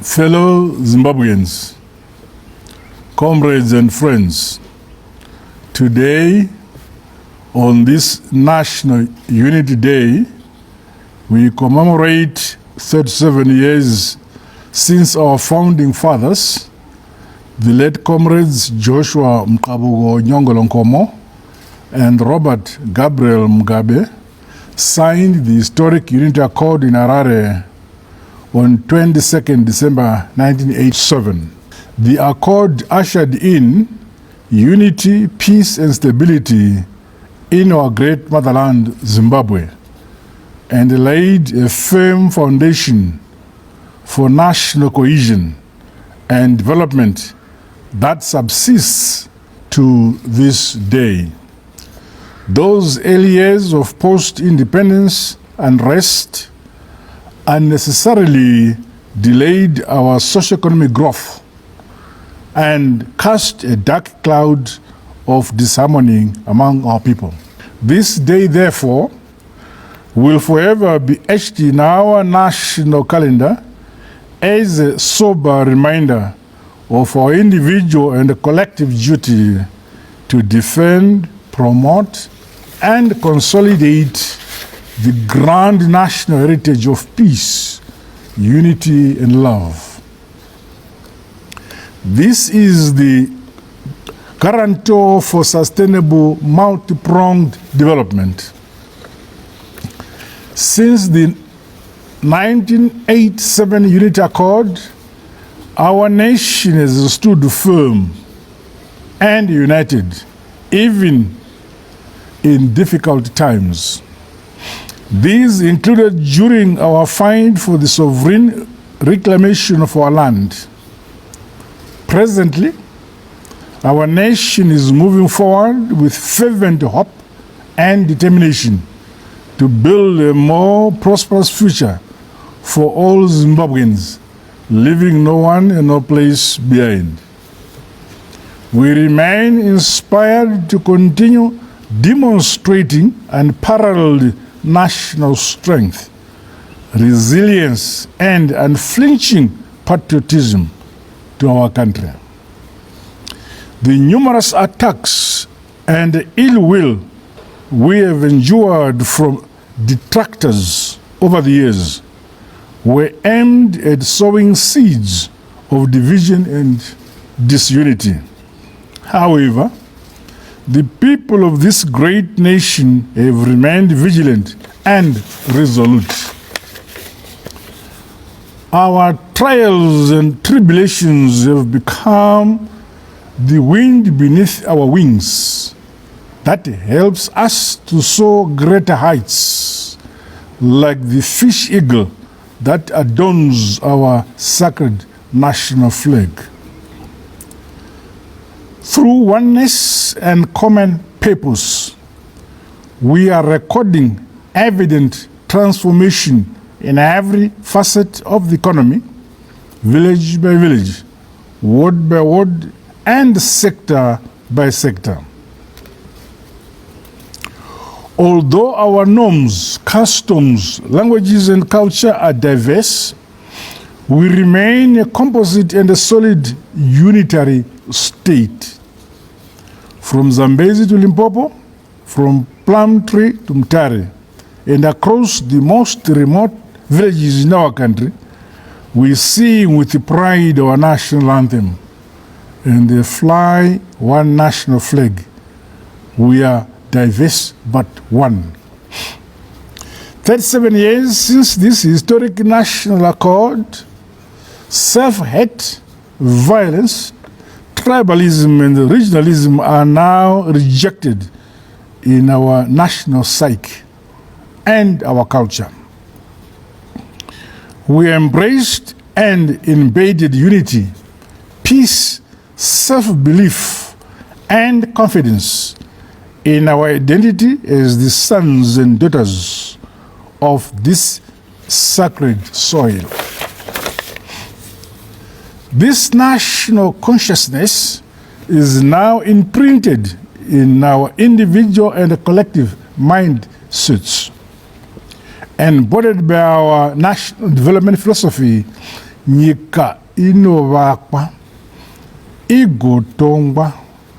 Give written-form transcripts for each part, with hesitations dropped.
Fellow Zimbabweans, comrades and friends, today on this National Unity Day, we commemorate 37 years since our founding fathers, the late comrades Joshua Mnangagwa and Robert Gabriel Mugabe, signed the historic Unity Accord in Harare on 22nd December 1987. The accord ushered in unity, peace and stability in our great motherland, Zimbabwe, and laid a firm foundation for national cohesion and development that subsists to this day. Those early years of post-independence unrest unnecessarily delayed our socio-economic growth and cast a dark cloud of disharmony among our people. This day, therefore, will forever be etched in our national calendar as a sober reminder of our individual and collective duty to defend, promote, and consolidate the grand national heritage of peace, unity, and love. This is the guarantor for sustainable multi-pronged development. Since the 1987 Unity Accord, our nation has stood firm and united, even in difficult times. These included during our fight for the sovereign reclamation of our land. Presently, our nation is moving forward with fervent hope and determination to build a more prosperous future for all Zimbabweans, leaving no one and no place behind. We remain inspired to continue demonstrating unparalleled national strength, resilience, and unflinching patriotism to our country. The numerous attacks and ill will we have endured from detractors over the years were aimed at sowing seeds of division and disunity. However, the people of this great nation have remained vigilant and resolute. Our trials and tribulations have become the wind beneath our wings that helps us to soar greater heights, like the fish eagle that adorns our sacred national flag. Through oneness and common purpose, we are recording evident transformation in every facet of the economy, village by village, ward by ward, and sector by sector. Although our norms, customs, languages, and culture are diverse, we remain a composite and a solid unitary state. From Zambezi to Limpopo, from Plumtree to Mtare, and across the most remote villages in our country, we sing with pride our national anthem, and they fly one national flag. We are diverse but one. 37 years since this historic national accord, self-hate, violence, tribalism and regionalism are now rejected in our national psyche and our culture. We embraced and embedded unity, peace, self-belief, and confidence in our identity as the sons and daughters of this sacred soil. This national consciousness is now imprinted in our individual and collective mindsets. Embodied by our national development philosophy, nyika inovakwa, igotongwa,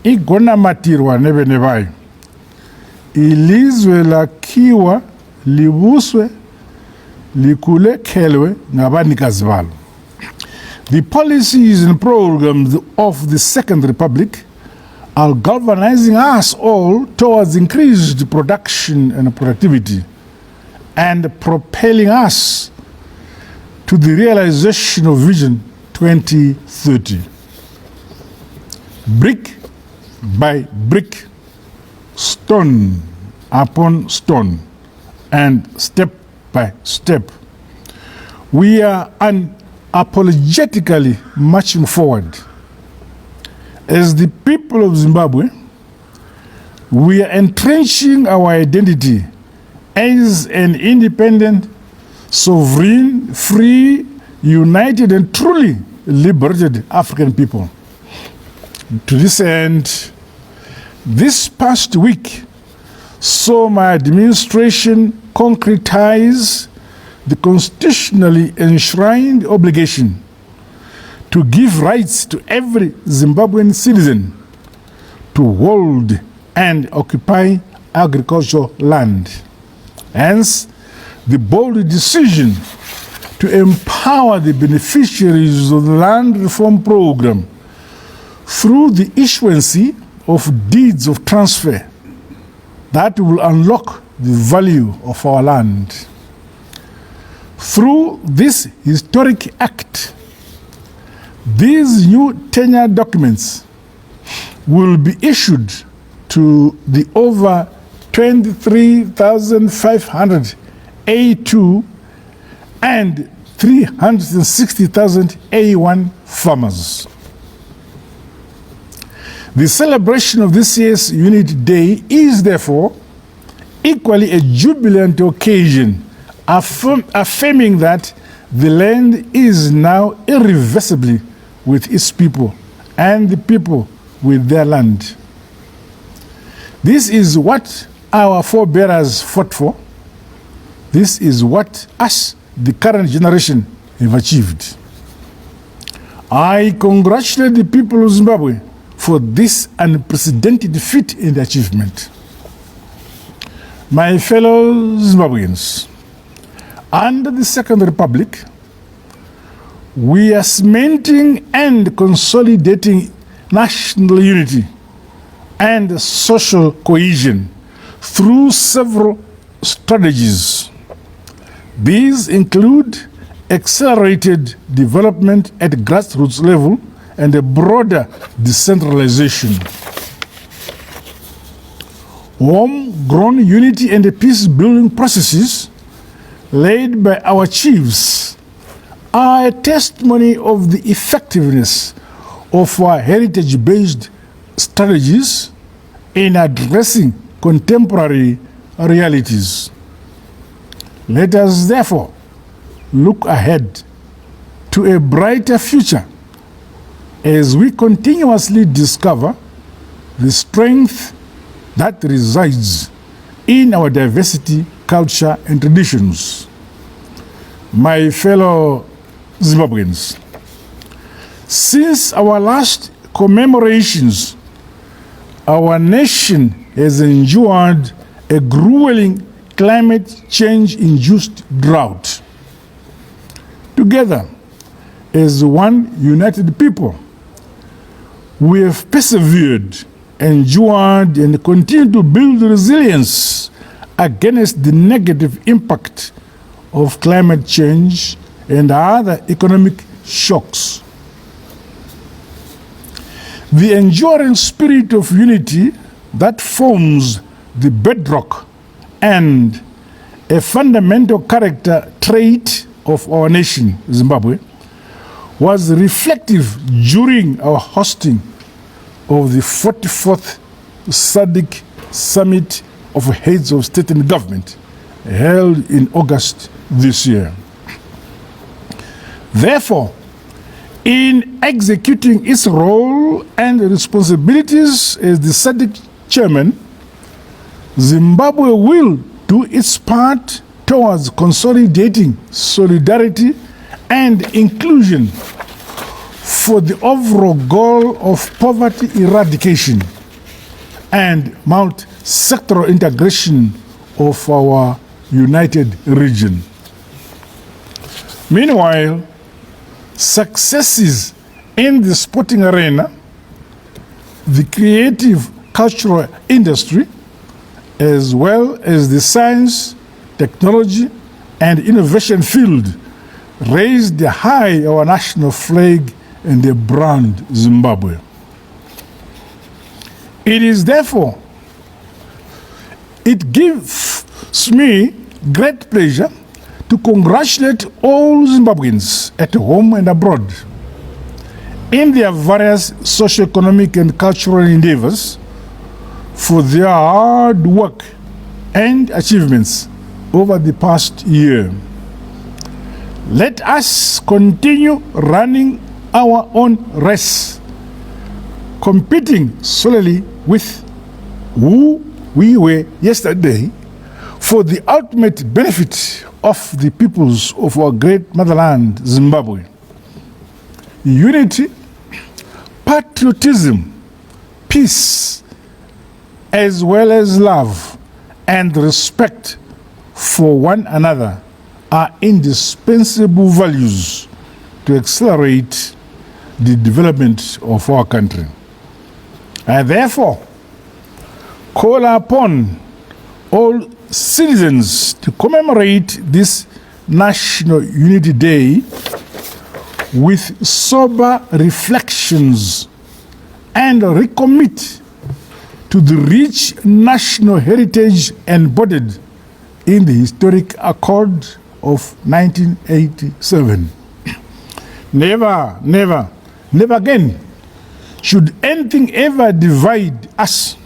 igonamatirwa nevene vayo, ilizwe lakhiwa, libuswe, likulekelwe ngabanikazi balo. The policies and programs of the Second Republic are galvanizing us all towards increased production and productivity and propelling us to the realization of Vision 2030. Brick by brick, stone upon stone, and step by step, we are unapologetically marching forward. As the people of Zimbabwe, we are entrenching our identity as an independent, sovereign, free, united, and truly liberated African people. To this end, this past week saw my administration concretize the constitutionally enshrined obligation to give rights to every Zimbabwean citizen to hold and occupy agricultural land. Hence, the bold decision to empower the beneficiaries of the Land Reform Program through the issuance of deeds of transfer that will unlock the value of our land. Through this historic act, these new tenure documents will be issued to the over 23,500 A2 and 360,000 A1 farmers. The celebration of this year's Unity Day is therefore equally a jubilant occasion, affirming that the land is now irreversibly with its people and the people with their land. This is what our forebears fought for. This is what us, the current generation, have achieved. I congratulate the people of Zimbabwe for this unprecedented feat in achievement. My fellow Zimbabweans, under the Second Republic, we are cementing and consolidating national unity and social cohesion through several strategies. These include accelerated development at grassroots level and a broader decentralization. Homegrown unity and peace-building processes led by our chiefs are a testimony of the effectiveness of our heritage-based strategies in addressing contemporary realities. Let us therefore look ahead to a brighter future as we continuously discover the strength that resides in our diversity, culture, and traditions. My fellow Zimbabweans, since our last commemorations, our nation has endured a grueling climate change-induced drought. Together, as one united people, we have persevered, endured, and continue to build resilience against the negative impact of climate change and other economic shocks. The enduring spirit of unity that forms the bedrock and a fundamental character trait of our nation, Zimbabwe, was reflective during our hosting of the 44th SADC Summit of Heads of State and Government, held in August this year. Therefore, in executing its role and responsibilities as the SADC chairman, Zimbabwe will do its part towards consolidating solidarity and inclusion for the overall goal of poverty eradication and multi-sectoral integration of our united region. Meanwhile, successes in the sporting arena, the creative cultural industry, as well as the science, technology, and innovation field raised high our national flag and the brand Zimbabwe. It gives me great pleasure to congratulate all Zimbabweans at home and abroad in their various socio-economic and cultural endeavors for their hard work and achievements over the past year. Let us continue running our own race, competing solely with who we were yesterday for the ultimate benefit of the peoples of our great motherland, Zimbabwe. Unity, patriotism, peace, as well as love and respect for one another are indispensable values to accelerate the development of our country. I therefore call upon all citizens to commemorate this National Unity Day with sober reflections and recommit to the rich national heritage embodied in the historic Accord of 1987. Never again should anything ever divide us.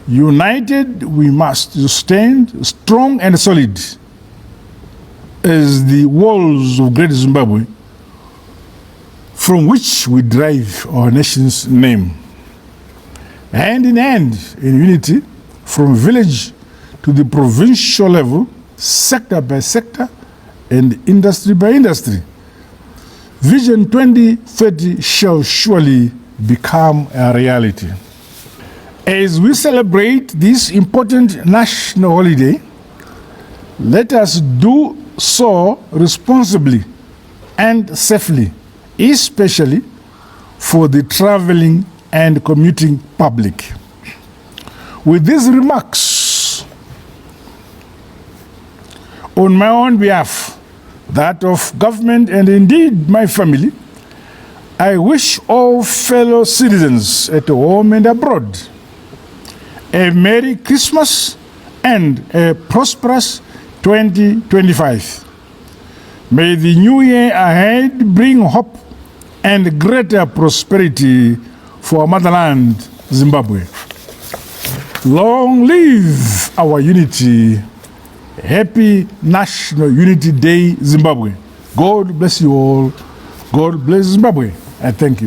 United, we must stand strong and solid as the walls of great Zimbabwe, from which we derive our nation's name. Hand in hand, in unity, from village to the provincial level, sector by sector, and industry by industry, Vision 2030 shall surely become a reality. As we celebrate this important national holiday, let us do so responsibly and safely, especially for the traveling and commuting public. With these remarks, on my own behalf, that of government and indeed my family, I wish all fellow citizens at home and abroad a Merry Christmas and a prosperous 2025. May the new year ahead bring hope and greater prosperity for our motherland, Zimbabwe. Long live our unity. Happy National Unity Day, Zimbabwe. God bless you all. God bless Zimbabwe. I thank you.